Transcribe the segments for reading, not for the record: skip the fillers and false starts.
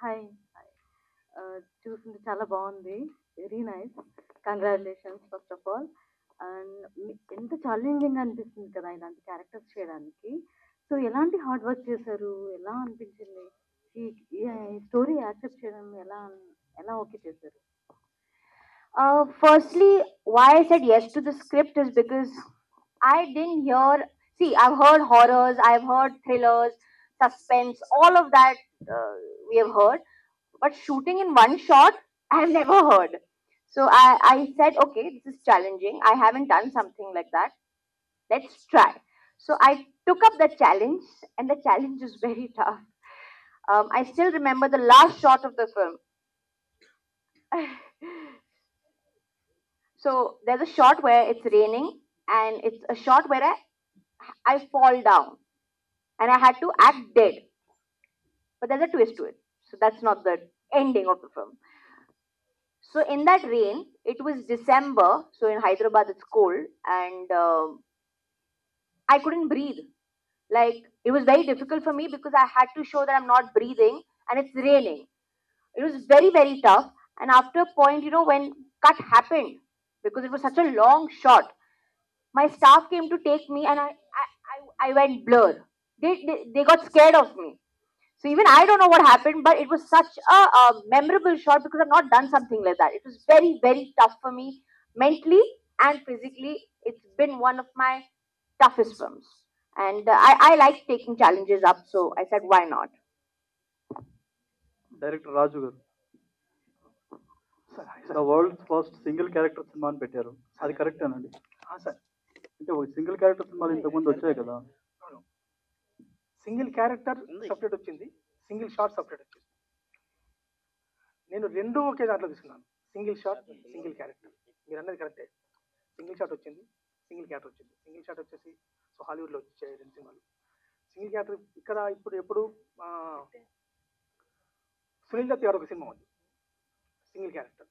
Hi. చూసింది చాలా బాగుంది. Very nice. Congratulations first of all. And ఎంత ఛాలెంజింగ్‌గా అనిపిస్తుంది కదా! ఇలాంటి క్యారెక్టర్స్ చేయడానికి. సో, ఎలాంటి హార్డ్ వర్క్ చేశారు? ఎలా అనిపించింది? ఈ ఈ స్టోరీ యాక్సెప్ట్ చేయడం ఎలా ఓకే చేశారు? Firstly, why I said yes to the script is because I didn't hear. See, I've heard horrors, I've heard thrillers, suspense, all of that we have heard. But shooting in one shot, I've never heard. So I said, okay, this is challenging. I haven't done something like that. Let's try. So I took up the challenge, and the challenge is very tough. I still remember the last shot of the film. So there's a shot where it's raining, and it's a shot where I fall down and I had to act dead. But there's a twist to it. So that's not the ending of the film. So in that rain, it was December. So in Hyderabad, it's cold, and I couldn't breathe. Like, it was very difficult for me because I had to show that I'm not breathing, and it's raining. It was very, very tough. And after a point, when cut happened, because it was such a long shot, my staff came to take me, and I went blur. They got scared of me. So even I don't know what happened, but it was such a memorable shot because I've not done something like that. It was very, very tough for me mentally and physically. It's been one of my toughest films. And I like taking challenges up, so I said, why not? Director Raju గారు the world's first single character cinema అని పెట్టారు. అది కరెక్టేనండి? Sir, అంటే single character సినిమాలు ఇంతకుముందు వచ్చాయి కదా. సింగిల్ క్యారెక్టర్ సపరేట్ వచ్చింది, సింగిల్ షాట్ సపరేట్ వచ్చింది. నేను రెండు ఒకే దాంట్లో తీసుకున్నాను, సింగిల్ షాట్, సింగిల్ క్యారెక్టర్. మీరు అన్నది కరెక్టే. సింగిల్ షాట్ వచ్చింది, సింగిల్ క్యారెక్టర్ వచ్చింది. సింగిల్ షాట్ వచ్చేసి సో హాలీవుడ్లో వచ్చాయి రెండు సినిమాలు. సింగిల్ క్యారెక్టర్ ఇక్కడ ఎప్పుడు సునీల్ దత్ గారు ఒక సినిమా ఉంది సింగిల్ క్యారెక్టర్.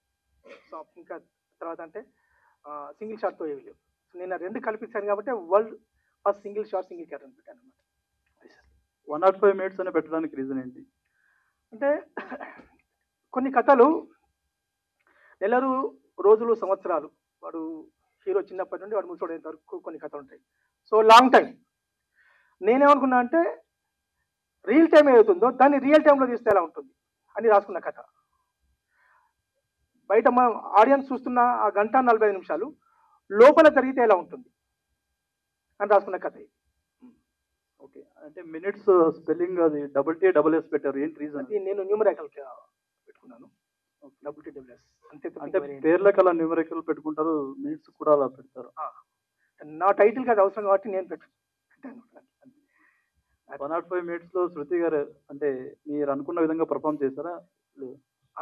సో ఇంకా తర్వాత అంటే సింగిల్ షాట్తో ఏవి లేవు. సో నేను రెండు కల్పించాను కాబట్టి world first single shot single character పెట్టాను అనమాట. 105 minutes అని పెట్టడానికి రీజన్ ఏంటి? అంటే కొన్ని కథలు నెలలు, రోజులు, సంవత్సరాలు, వాడు హీరో చిన్నప్పటి నుండి వాడు ముసోడేంత వరకు కొన్ని కథలు ఉంటాయి. So long time. నేనేమనుకున్నా అంటే రియల్ టైం ఏదవుతుందో దాన్ని రియల్ టైంలో తీస్తే ఎలా ఉంటుంది అని రాసుకున్న కథ. బయట మనం ఆడియన్స్ చూస్తున్న ఆ 1:45 నిమిషాలు లోపల జరిగితే ఎలా ఉంటుంది అని రాసుకున్న కథ. ఓకే, అంటే మినిట్స్ స్పెల్లింగ్ అది WT+S పెట్టారు, ఏంటి రీజన్? అది నేను న్యూమరికల్ పెట్టుకున్నాను, WT+S. అంటే పేర్లకు అలా న్యూమరికల్ పెట్టుకుంటారు, మినిట్స్ కూడా అలా పెడతారు. నా టైటిల్కి అది అవసరం కాబట్టి నేను పెట్టాను. 105 minutes లో శృతి గారు అంటే మీరు అనుకున్న విధంగా పర్ఫామ్ చేశారా?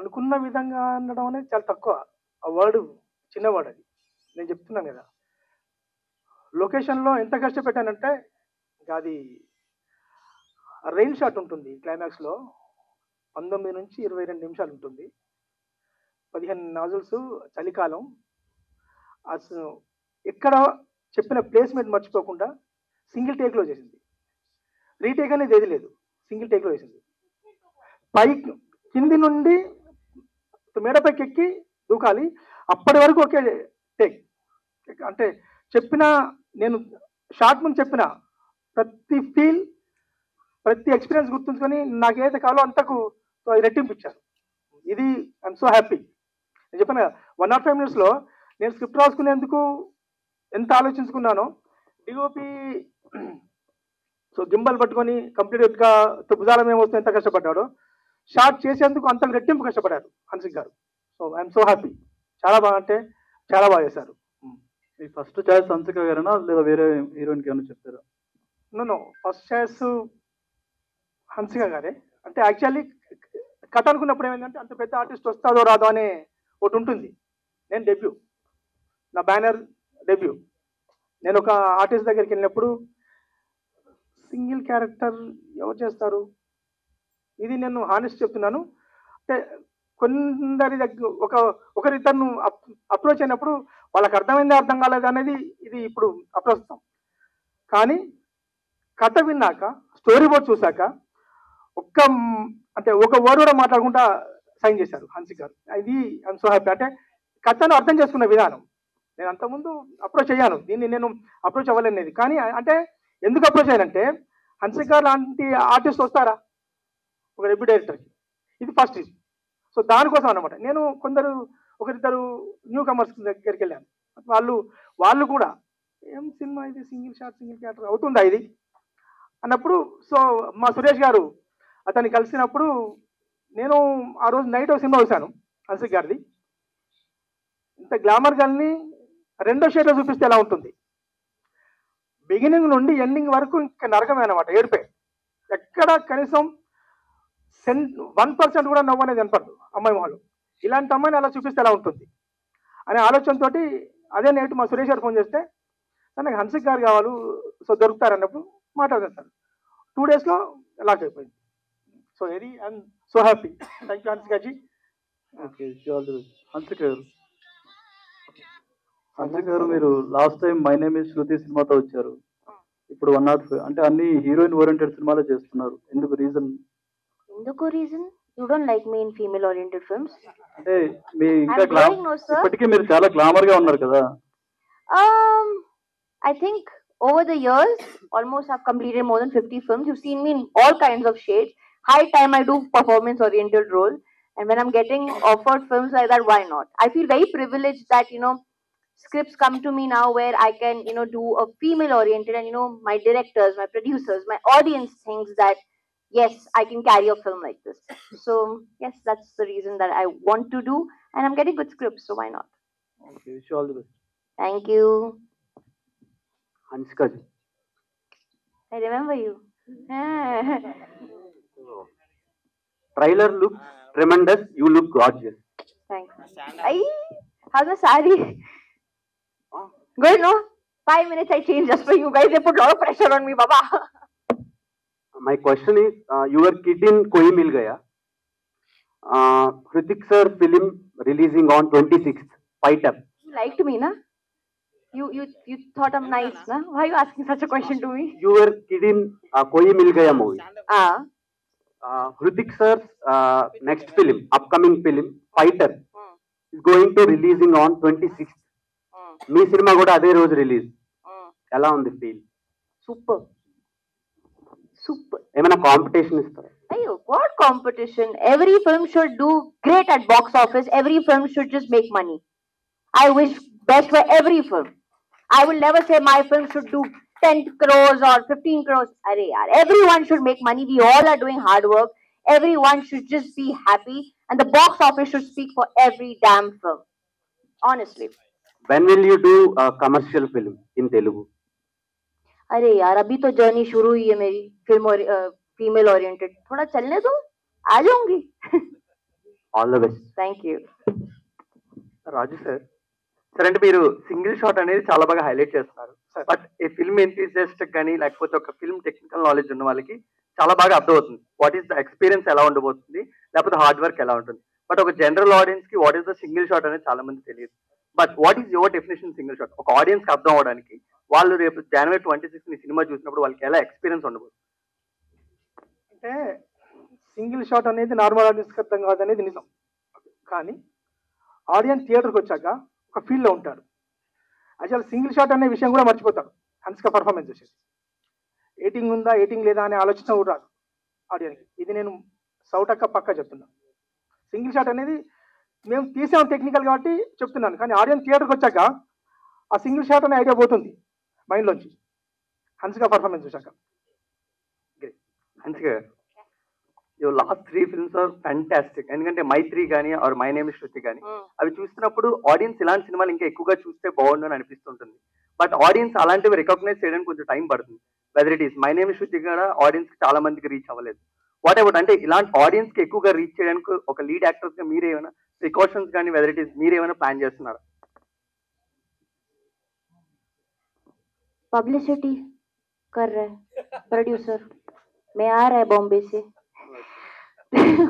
అనుకున్న విధంగా అనడం అనేది చాలా తక్కువ. ఆ వర్డ్ చిన్న వర్డ్, అది నేను చెప్తున్నాను కదా. లొకేషన్లో ఎంత కష్టపెట్టానంటే ఇంకా అది రెయిన్ షాట్ ఉంటుంది క్లైమాక్స్లో, 19 నుంచి 22 నిమిషాలు ఉంటుంది, 15 నాజుల్స్, చలికాలం. అసలు ఎక్కడ చెప్పిన ప్లేస్మెంట్ మర్చిపోకుండా సింగిల్ టేక్లో చేసింది. రీటేక్ అనేది ఏది లేదు, సింగిల్ టేక్లో వేసింది. పైకి కింది నుండి మేడపైకి ఎక్కి దూకాలి, అప్పటి వరకు ఒకే టేక్. అంటే నేను షార్ట్ ముందు చెప్పిన ప్రతి ఫీల్, ప్రతి ఎక్స్పీరియన్స్ గుర్తుంచుకొని నాకు ఏదైతే కావాలో అంతకు రెట్టింపించారు. ఇది ఐఎమ్ సో హ్యాపీ. నేను చెప్పాను కదా, 105 minutesలో నేను స్క్రిప్ట్ రాసుకునేందుకు ఎంత ఆలోచించుకున్నానో, డిఓపి సో గింబల్ పట్టుకొని కంప్లీట్గా భుజాల మేము వస్తే ఎంత కష్టపడ్డాడో, షార్ట్ చేసేందుకు అంత రెట్టింపు కష్టపడ్డారు హన్సిక్ గారు. So I'm so happy. చాలా బాగా, అంటే చాలా బాగా చేశారు. మీ ఫస్ట్ చాయిస్ హన్సిక గారేనా లేదా వేరే హీరోయిన్కి ఏమైనా చెప్పారా? నో, ఫస్ట్ చాయిస్ హన్సిక గారే. అంటే యాక్చువల్లీ కథ అనుకున్నప్పుడు ఏమైందంటే అంత పెద్ద ఆర్టిస్ట్ వస్తాదో రాదో అనే ఒకటి ఉంటుంది. నేను డెబ్యూ, నా బ్యానర్ డెబ్యూ. నేను ఒక ఆర్టిస్ట్ దగ్గరికి వెళ్ళినప్పుడు సింగిల్ క్యారెక్టర్ ఎవరు చేస్తారు, ఇది నేను హానెస్ట్ చెప్తున్నాను. అంటే కొందరి దగ్గర ఒకరిద్దరు అప్రోచ్ అయినప్పుడు వాళ్ళకి అర్థమైంది అర్థం కాలేదు అనేది ఇది ఇప్పుడు అప్రస్తుతం. కానీ కథ విన్నాక, స్టోరీ బోర్డ్ చూశాక అంటే ఒక వర్డ్ కూడా మాట్లాడకుండా సైన్ చేశారు హన్సిక్ గారు. ఇది ఐఎమ్ సో హ్యాపీ. అంటే కథను అర్థం చేసుకున్న విధానం. నేను అంతకుముందు అప్రోచ్ అయ్యాను, దీన్ని నేను అప్రోచ్ అవ్వలేనిది. కానీ అంటే ఎందుకు అప్రోచ్ అయ్యానంటే హన్సిక్ గారు లాంటి ఆర్టిస్ట్ వస్తారా ఒక డెబ్యూ డైరెక్టర్కి, ఇది ఫస్ట్ రీజన్. సో దానికోసం అనమాట నేను ఒకరిద్దరు న్యూ కమర్స్ దగ్గరికి వెళ్ళాను. వాళ్ళు కూడా ఏం సినిమా ఇది, సింగిల్ షాట్ సింగిల్ క్యారెక్టర్ అవుతుందా ఇది అన్నప్పుడు, సో మా సురేష్ గారు అతన్ని కలిసినప్పుడు నేను ఆ రోజు నైట్ ఒక సినిమా చూశాను హన్సిక్ గారిది. ఇంత గ్లామర్ గల్ని రెండో షేడ్లో చూపిస్తే ఎలా ఉంటుంది, బిగినింగ్ నుండి ఎండింగ్ వరకు ఇంకా నరకమే అనమాట, ఏడిపోయి ఎక్కడ కనీసం 1% కూడా నవ్వు అనేది కనపడదు అమ్మాయి మొహంలో. ఇలాంటి అమ్మాయిని అలా చూపిస్తే ఎలా ఉంటుంది అనే ఆలోచనతో అదే నైట్ మా సురేష్ గారు ఫోన్ చేస్తే సార్ నాకు హన్సిక్ గారు కావాలి, సో దొరుకుతారు అన్నప్పుడు మాట్లాడారు సార్. 2 డేస్లో లాక్ అయిపోయింది. So very I'm so happy. Thank you Hansik గారు. ఓకే, హన్సిక్ గారు మీరు last time my name is Shruti సినిమాతో వచ్చారు. ఇప్పుడు 105 అంటే అన్ని హీరోయిన్ ఓరియంటెడ్ సినిమాలే చేస్తున్నారు. ఎందుకు reason? You don't like me in female oriented films? అంటే మీ ఇంకా I'm going, no, sir. ఇప్పటికీ మీరు చాలా గ్లామర్ గా ఉన్నారు కదా. I think over the years, almost I've completed more than 50 films. You've seen me in all kinds of shades. High time I do performance oriented roles. And when I'm getting offered films like that, why not? I feel very privileged that, scripts come to me now where I can, do a female oriented, and, my directors, my producers, my audience thinks that, yes, I can carry a film like this. So, yes, that's the reason that I want to do. And I'm getting good scripts, so why not? Okay, wish you all the best. Thank you. Hanska ji. I remember you. Trailer looks tremendous. You look gorgeous. Thanks. How's my saree? Good, no? 5 minutes I changed just for you guys. They put a lot of pressure on me, Baba. My question is, your kid in Koi Mil Gaya. Hrithik sir film releasing on 26th. Fight up. You liked me, na? You thought I'm nice, na? Why are you asking such a question to me? Your kid in Koi Mil Gaya movie. Hrithik sir's next film, upcoming film, Fighter, is going to releasing on 26th. Me cinema కూడా అదే రోజు release. ఎలా ఉంది feel? Super. ఏమైనా competition ఇస్తారా? Ayo, what competition? Every film should do great at box office. Every film should just make money. I wish best for every film. I will never say my film should do 10 crores or 15 crores. Arey yaar, everyone should make money. We all are doing hard work. Everyone should just be happy. And the box office should speak for every damn film. Honestly. When will you do a commercial film in Telugu? अरे यार, अभी तो journey शुरू हुई है मेरी film और female oriented. थोड़ा चलने दो, आ जाऊंगी. All the best. Thank you. Raju sir, అంటే మీరు సింగిల్ షాట్ అనేది చాలా బాగా హైలైట్ చేస్తున్నారు. బట్ ఈ ఫిల్మ్ ఎంతూజియాస్ట్ కానీ లేకపోతే ఒక ఫిల్మ్ టెక్నికల్ నాలెడ్జ్ ఉన్న వాళ్ళకి చాలా బాగా అర్థం అవుతుంది వాట్ ఈస్ ద ఎక్స్పీరియన్స్ ఎలా ఉండబోతుంది, లేకపోతే హార్డ్ వర్క్ ఎలా ఉంటుంది. బట్ ఒక జనరల్ ఆడియన్స్ కి what is the single shot అనేది చాలా మంది తెలియదు. But what is your definition single shot? ఒక ఆడియన్స్ కి అర్థం అవడానికి వాళ్ళు రేపు January 26 సినిమా చూసినప్పుడు వాళ్ళకి ఎలా ఎక్స్పీరియన్స్ ఉండబోతుంది? అంటే సింగిల్ షాట్ అనేది నార్మల్ ఆడియన్స్కి అర్థం కాదనేది నిజం. కానీ ఆడియన్స్ థియేటర్కి వచ్చాక ఒక ఫీల్లో ఉంటాడు. అసలు సింగిల్ షాట్ అనే విషయం కూడా మర్చిపోతాడు హన్సిక పర్ఫార్మెన్స్ చేసేసి. ఎయిటింగ్ ఉందా ఎయిటింగ్ లేదా అనే ఆలోచన కూడా రాదు ఆడియన్కి. ఇది నేను సౌటక్క పక్క చెప్తున్నాను. సింగిల్ షాట్ అనేది మేము తీసాం టెక్నికల్ కాబట్టి చెప్తున్నాను, కానీ ఆడియన్స్ థియేటర్కి వచ్చాక ఆ సింగిల్ షాట్ అనే ఐడియా పోతుంది మైండ్లోంచి హన్సిక పర్ఫార్మెన్స్ చూసాక. హన్సిక గారు, your last 3 films are fantastic. ఎందుకంటే మైత్రి కానీ are my name is Shruti కానీ అవి చూస్తున్నప్పుడు ఆడియన్స్ ఇలాంటి సినిమాలు ఇంకా ఎక్కువగా చూస్తే బాగుండు అని అనిపిస్తుంటుంది. బట్ ఆడియన్స్ అలాంటివి రికగ్నైజ్ చేయడానికి కొంచెం టైం పడుతుంది. Whether it is my name is Shruti కూడా ఆడియన్స్ చాలా మందికి రీచ్ అవ్వలేదు. వాట్ అబౌట్ అంటే ఇలాంటి ఆడియన్స్ కి ఎక్కువగా రీచ్ చేయడానికి ఒక లీడ్ యాక్టర్స్ గా మీరు ఏమైనా ప్రికాషన్స్ కానీ వెదర్ ఇట్ ఈస్ మీరు ఏమైనా ప్లాన్ చేస్తున్నారా? पब्लिसिटी कर रहा है प्रोड्यूसर, मैं आ रहा है बॉम्बे से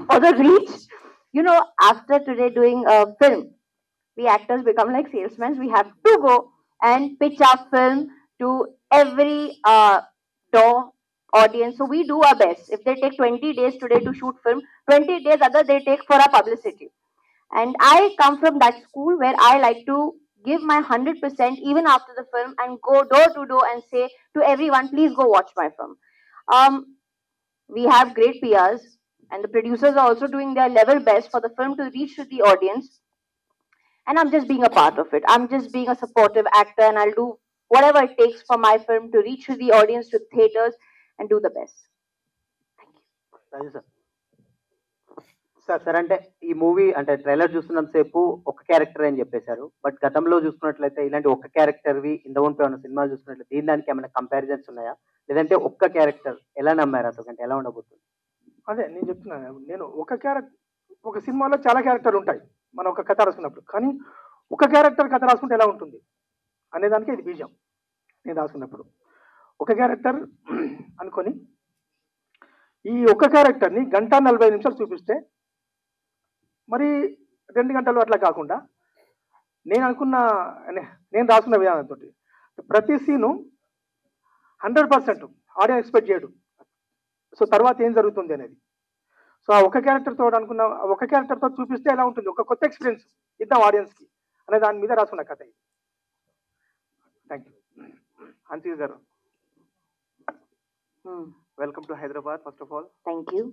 for the reach. After today doing a film, we actors become like salesmen. We have to go and pitch our film to every door audience. So we do our best. If they take 20 days today to shoot film, 20 days other they take for our publicity. And I come from that school where I like to give my 100% even after the film and go door to door and say to everyone, please go watch my film. We have great PRs, and the producers are also doing their level best for the film to reach to the audience. And I'm just being a part of it. I'm just being a supportive actor, and I'll do whatever it takes for my film to reach to the audience, to theaters, and do the best. Raju sir sir sir అంటే ఈ movie అంటే trailer చూస్తున్నంతసేపు ఒక character అని చెప్పేశారు, but గతంలో చూసుకున్నట్లయితే ఇలాంటి ఒక్క క్యారెక్టర్వి ఇంతకుముందు ఏమైనా సినిమాలు చూసుకున్నట్లయితే దీని దానికి ఏమైనా కంపారిజన్స్ ఉన్నాయా, లేదంటే ఒక్క క్యారెక్టర్ ఎలా నమ్మారు అసలు, అంటే ఎలా ఉండబోతుంది? అదే నేను చెప్తున్నాను, నేను ఒక సినిమాలో చాలా క్యారెక్టర్లు ఉంటాయి మనం ఒక కథ రాసుకున్నప్పుడు, కానీ ఒక క్యారెక్టర్ కథ రాసుకుంటే ఎలా ఉంటుంది అనేదానికి ఇది బీజం. నేను రాసుకున్నప్పుడు ఒక క్యారెక్టర్ అనుకొని ఈ ఒక్క క్యారెక్టర్ని 1:40 చూపిస్తే మరి 2 గంటలు అట్లా కాకుండా నేను రాసుకున్న విధానంతో ప్రతి సీను 100% ఆడియన్స్ ఎక్స్పెక్ట్ చేయడు. సో తర్వాత ఏం జరుగుతుంది అనేది, సో ఆ ఒక క్యారెక్టర్తో అనుకున్న ఒక క్యారెక్టర్తో చూపిస్తే ఎలా ఉంటుంది, ఒక కొత్త ఎక్స్పీరియన్స్ ఇద్దాం ఆడియన్స్కి అనే దాని మీద రాసుకున్న కథ ఇది. Thank you. Ansi garu, welcome to Hyderabad. First of all, Thank you.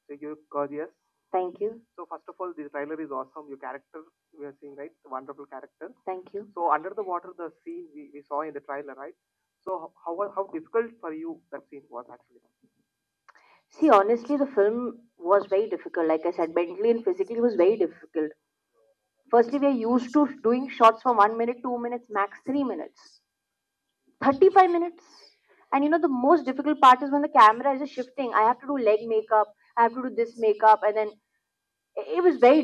so you're gorgeous. Thank you. So first of all, this trailer is awesome. Your character we are seeing, right? Wonderful character. Thank you. So under the water, the scene we saw in the trailer, right? So how difficult for you that scene was actually? See, honestly, the film was very difficult. Like I said, mentally and physically, it was very difficult. Firstly, we are used to doing shots for 1 minute, 2 minutes, max 3 minutes, 35 minutes. And you know, the most difficult part is when the camera is just shifting. I have to do leg makeup, I have to do this makeup, and then it was very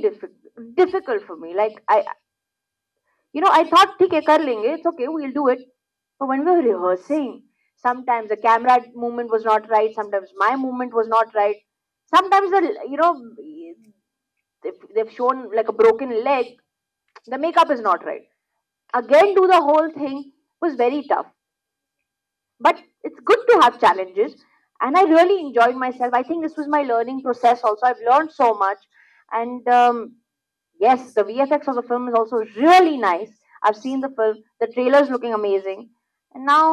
difficult for me. Like I thought, okay, kar lenge, it's okay, we'll do it. But when we were rehearsing, sometimes the camera movement was not right, sometimes my movement was not right, sometimes they've shown like a broken leg, the makeup is not right. Again, do the whole thing was very tough. But it's good to have challenges, and I really enjoyed myself. I think this was my learning process also. I've learned so much. And yes, the VFX of the film is also really nice. I've seen the film, the trailer is looking amazing. And now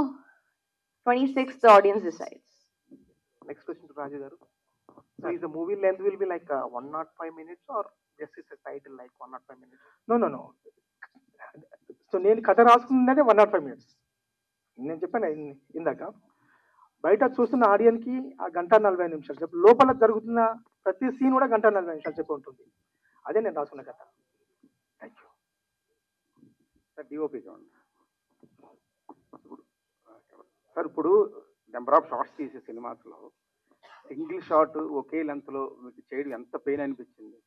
26th, the audience decides. Next question to Raju garu. So is the movie length will be like 105 minutes or just is a title like 105 minutes? No. So నేను కథ రాసుకున్నదే 105 minutes. నేను చెప్పాను ఇందాక, బయట చూస్తున్న ఆడియన్కి ఆ 1:40 చెప్పు, లోపల జరుగుతున్న ప్రతి సీన్ కూడా 1:40 చెప్పి ఉంటుంది. అదే నేను రాసుకున్న కథ. Thank you sir. డిఓపి చూడండి సార్. ఇప్పుడు నెంబర్ ఆఫ్ షార్ట్స్ తీసే సినిమాస్లో సింగిల్ షాట్ ఒకే లెంత్లో మీకు చేయడం ఎంత పెయిన్ అనిపించింది?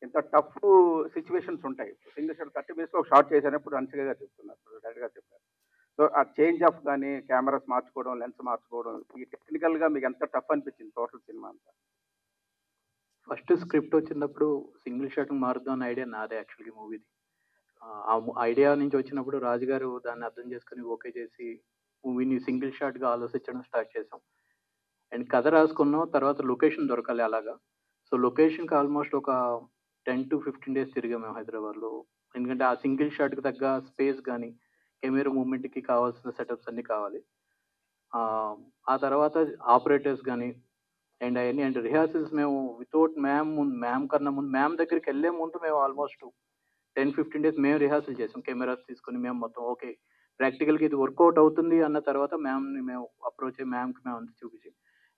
ఎంత టఫ్ సిచ్యువేషన్స్ ఉంటాయి. సింగిల్ షాట్ 30 minutes ఒక షార్ట్ చేసినప్పుడు అంచగా చెప్తున్నారు, డైరెక్ట్గా చెప్పారు. సో ఆ చేంజ్ ఆఫ్ కానీ కెమెరాస్ మార్చుకోవడం, లెన్స్ మార్చుకోవడం, ఈ టెక్నికల్గా మీకు ఎంత టఫ్ అనిపించింది టోటల్ సినిమా అంతా? ఫస్ట్ స్క్రిప్ట్ వచ్చినప్పుడు సింగిల్ షాట్ మారుద్దాం అన్న ఐడియా నాదే యాక్చువల్గా మూవీది. ఆ ఐడియా నుంచి వచ్చినప్పుడు రాజు గారు దాన్ని అర్థం చేసుకుని ఓకే చేసి మూవీని సింగిల్ షాట్గా ఆలోచించడం స్టార్ట్ చేసాం. అండ్ కథ రాసుకున్నాం, తర్వాత లొకేషన్ దొరకాలి అలాగా. సో లొకేషన్కి ఆల్మోస్ట్ ఒక 10 to 15 days తిరిగాం మేము హైదరాబాద్లో. ఎందుకంటే ఆ సింగిల్ షాట్కి తగ్గ స్పేస్ కానీ కెమెరా మూమెంట్కి కావాల్సిన సెటప్స్ అన్నీ కావాలి. ఆ తర్వాత ఆపరేటర్స్ కానీ అండ్ అవన్నీ అంటే రిహార్సల్స్ మేము వితౌట్ మ్యామ్ కన్నా ముందు మ్యామ్ దగ్గరికి వెళ్ళే ముందు మేము ఆల్మోస్ట్ 10-15 days మేము రిహార్సల్ చేసాం. కెమెరాస్ తీసుకుని మేము మొత్తం ఓకే ప్రాక్టికల్గా ఇది వర్కౌట్ అవుతుంది అన్న తర్వాత మ్యామ్ని మేము అప్రోచ్ అయ్యి మ్యామ్కి మేము అంతా చూపించి,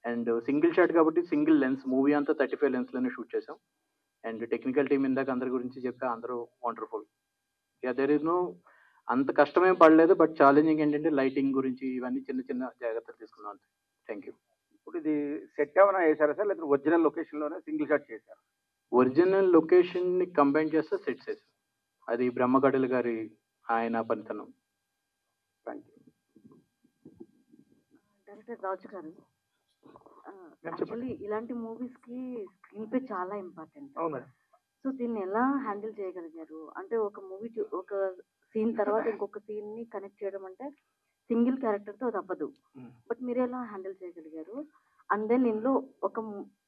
అండ్ సింగిల్ షాట్ కాబట్టి సింగిల్ లెన్స్ మూవీ అంతా 35 lensలోనే షూట్ చేసాం. అండ్ టెక్నికల్ టీమ్ ఇందాక అందరి గురించి చెప్పా, అందరూ వండర్ఫుల్. దేర్ ఇస్ నో అంత కష్టమేం పడలేదు, బట్ ఛాలెంజింగ్ ఏంటంటే లైటింగ్ గురించి ఇవన్నీ చిన్న చిన్న జాగ్రత్తలు తీసుకున్నాం అంతే. Thank you. ఇప్పుడు ఇది సెట్ ఏమైనా వేసారా సార్, లేదా ఒరిజినల్ లొకేషన్లోనే సింగిల్ షాట్ చేశారు? ఒరిజినల్ లొకేషన్ని కంబైన్ చేస్తే సెట్స్ వేసాం. అది బ్రహ్మకడలి గారి ఆయన పనితనం. Thank you. డైరెక్టర్ రాజు గారు, యాక్చువల్లీ ఇలాంటి మూవీస్కి స్క్రీన్ ప్లే చాలా ఇంపార్టెంట్. అవును మేడం. సో దీన్ని ఎలా హ్యాండిల్ చేయగలిగారు? అంటే ఒక మూవీ ఒక సీన్ తర్వాత ఇంకొక సీన్ని కనెక్ట్ చేయడం అంటే సింగిల్ క్యారెక్టర్తో అది అవ్వదు. Hmm. బట్ మీరు ఎలా హ్యాండిల్ చేయగలిగారు? అండ్ దెన్ ఇందులో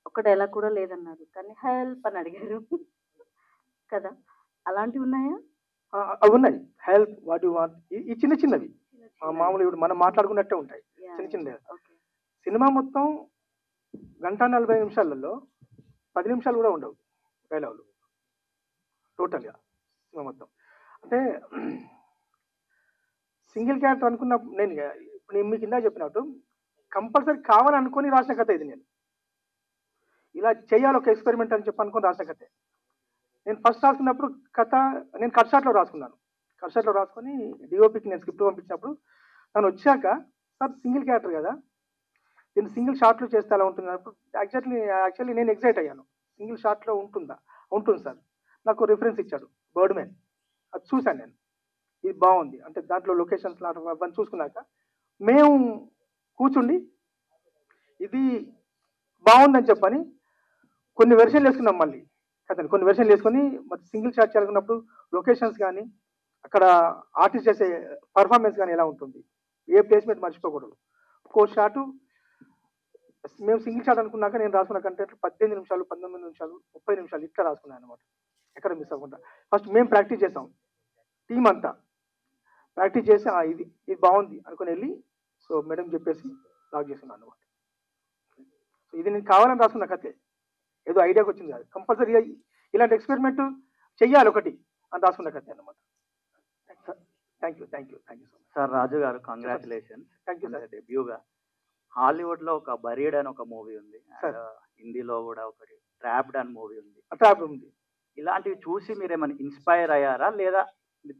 ఒక డైలాగ్ కూడా లేదన్నారు, కానీ హెల్ప్ అని అడిగారు కదా, అలాంటివి ఉన్నాయా? అవి ఉన్నాయి. హెల్ప్, వాట్ యు వాంట్, ఈ చిన్న చిన్నవి మామూలు ఇప్పుడు మనం మాట్లాడుకున్నట్టే ఉంటాయి, చిన్న చిన్నవి. ఓకే. సినిమా మొత్తం 1:40 నిమిషాలలో 10 నిమిషాలు కూడా ఉండవు డైలాగులు టోటల్గా సినిమా మొత్తం. అంటే సింగిల్ క్యారెక్టర్ అనుకున్నప్పుడు నేను మీకు ఇందా చెప్పినట్టు కంపల్సరీ కావాలని అనుకొని రాసిన కథ ఇది. నేను ఇలా చేయాలి ఒక ఎక్స్పెరిమెంట్ అని చెప్పి అనుకొని రాసిన కథే. నేను ఫస్ట్ రాసుకున్నప్పుడు కథ నేను కట్ షాట్లో రాసుకున్నాను. కట్ షాట్లో రాసుకొని డిఓపికి నేను స్క్రిప్ట్ పంపించినప్పుడు తను వచ్చాక, సార్ సింగిల్ క్యారెక్టర్ కదా, నేను సింగిల్ షాట్లో చేస్తే ఎలా ఉంటుంది అన్నప్పుడు యాక్చువల్లీ నేను ఎగ్జైట్ అయ్యాను. సింగిల్ షాట్లో ఉంటుంది సార్. నాకు రిఫరెన్స్ ఇచ్చాడు బర్డ్ మ్యాన్, అది చూశాను నేను, ఇది బాగుంది అంటే దాంట్లో లొకేషన్స్ అవన్నీ చూసుకున్నాక మేము కూర్చుండి ఇది బాగుందని చెప్పని కొన్ని వెర్షన్లు వేసుకున్నాం. మళ్ళీ కదండి కొన్ని వెర్షన్లు వేసుకొని మరి సింగిల్ షాట్ చేయాలనుకున్నప్పుడు లొకేషన్స్ కానీ అక్కడ ఆర్టిస్ట్ చేసే పర్ఫార్మెన్స్ కానీ ఎలా ఉంటుంది, ఏ ప్లేస్మెంట్ మర్చిపోకూడదు. ఒక్కో షాటు మేము సింగిల్ షాట్ అనుకున్నాక నేను రాసుకున్న కంటెంట్ 18 నిమిషాలు, 19 నిమిషాలు, 30 నిమిషాలు ఇట్లా రాసుకున్నాను అనమాట, ఎక్కడ మిస్ అవ్వకుండా. ఫస్ట్ మేము ప్రాక్టీస్ చేసాం, టీం అంతా ప్రాక్టీస్ చేసి ఇది బాగుంది అనుకుని వెళ్ళి సో మేడం చెప్పేసి లాక్ చేస్తున్నాను అనమాట. సో ఇది నేను కావాలని రాసుకున్న కథే, ఏదో ఐడియాకి వచ్చింది కాదు. కంపల్సరీ ఇలాంటి ఎక్స్పెరిమెంట్ చెయ్యాలి ఒకటి అని రాసుకున్న కథే అనమాట. Thank you so much sir. Raju గారు కంగ్రాచులేషన్. Thank you sir. డెబ్యూగా హాలీవుడ్ లో ఒక బరీడ్ అని ఒక మూవీ ఉంది, సార్. హిందీలో కూడా ఒకటి ట్రాప్డ్ అని మూవీ ఉంది. ట్రాప్ ఉంది. ఇలాంటివి చూసి మీరు ఏమైనా ఇన్స్పైర్ అయ్యారా, లేదా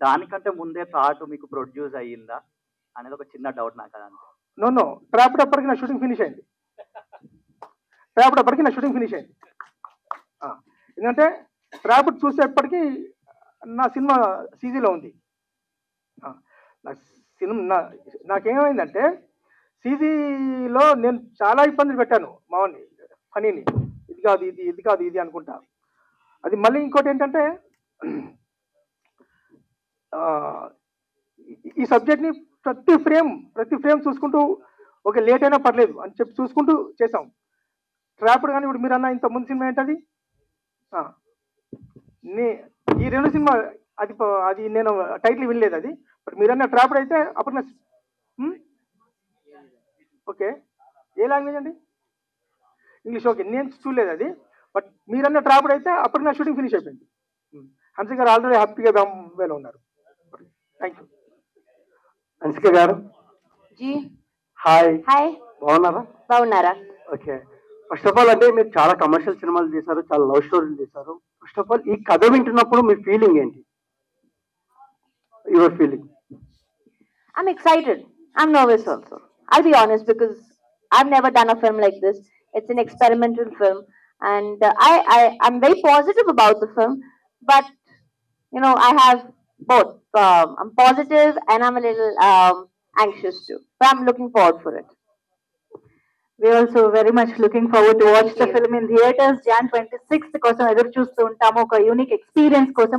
దానికంటే ముందే థాట్ మీకు ప్రొడ్యూస్ అయ్యిందా అనేది ఒక చిన్న డౌట్ నాకు. అదంతా నో ట్రాప్డ్ అప్పటికి నా షూటింగ్ ఫినిష్ అయింది. ఎందుకంటే ట్రాప్డ్ చూసేప్పటికి నా సినిమా సీజీలో ఉంది. నాకేమైందంటే సీజీలో నేను చాలా ఇబ్బందులు పెట్టాను మామూలు ఫనీని, ఇది కాదు ఇది అనుకుంటా. అది మళ్ళీ ఇంకోటి ఏంటంటే ఈ సబ్జెక్ట్ని ప్రతి ఫ్రేమ్ చూసుకుంటూ ఒక లేట్ అయినా పర్లేదు అని చెప్పి చూసుకుంటూ చేసాం. ట్రాప్డ్ కానీ ఇప్పుడు మీరు అన్న ఇంత ముందు సినిమా ఏంటది, ఈ 2 సినిమా అది నేను టైటిల్ వినలేదు అది. బట్ మీరన్న ట్రాప్డ్ అయితే అప్పుడు నా ఓకే, ఏ లాంగ్వేజ్ అండి? ఇంగ్లీష్. ఓకే, నేను చూడలేదు అది. బట్ మీరన్న ట్రాప్డ్ అయితే అప్పుడు నా షూటింగ్ ఫినిష్ అయిపోయింది. హన్సిక గారు ఆల్రెడీ హ్యాపీగా బాంబేలో ఉన్నారు. Thank you. హన్సిక గారు జీ హాయ్. హాయ్, బాగున్నారా? బాగున్నారా? ఓకే, ఫస్ట్ ఆఫ్ ఆల్ అంటే మీరు చాలా కమర్షియల్ సినిమాలు చేశారు, చాలా లవ్ స్టోరీలు చేశారు. ఫస్ట్ ఆఫ్ ఆల్ ఈ కథ వింటున్నప్పుడు మీ ఫీలింగ్ ఏంటి? Your feeling? I'm excited. I'm nervous also. I'll be honest because I've never done a film like this. It's an experimental film, and I'm very positive about the film. But I have both. I'm positive and I'm a little anxious too. But I'm looking forward for it. We're also very much looking forward to watch Thank the you. film in theaters. Jan 26th కోసం ఎదురు చూస్తూ ఉంటాము, ఒక unique experience కోసం.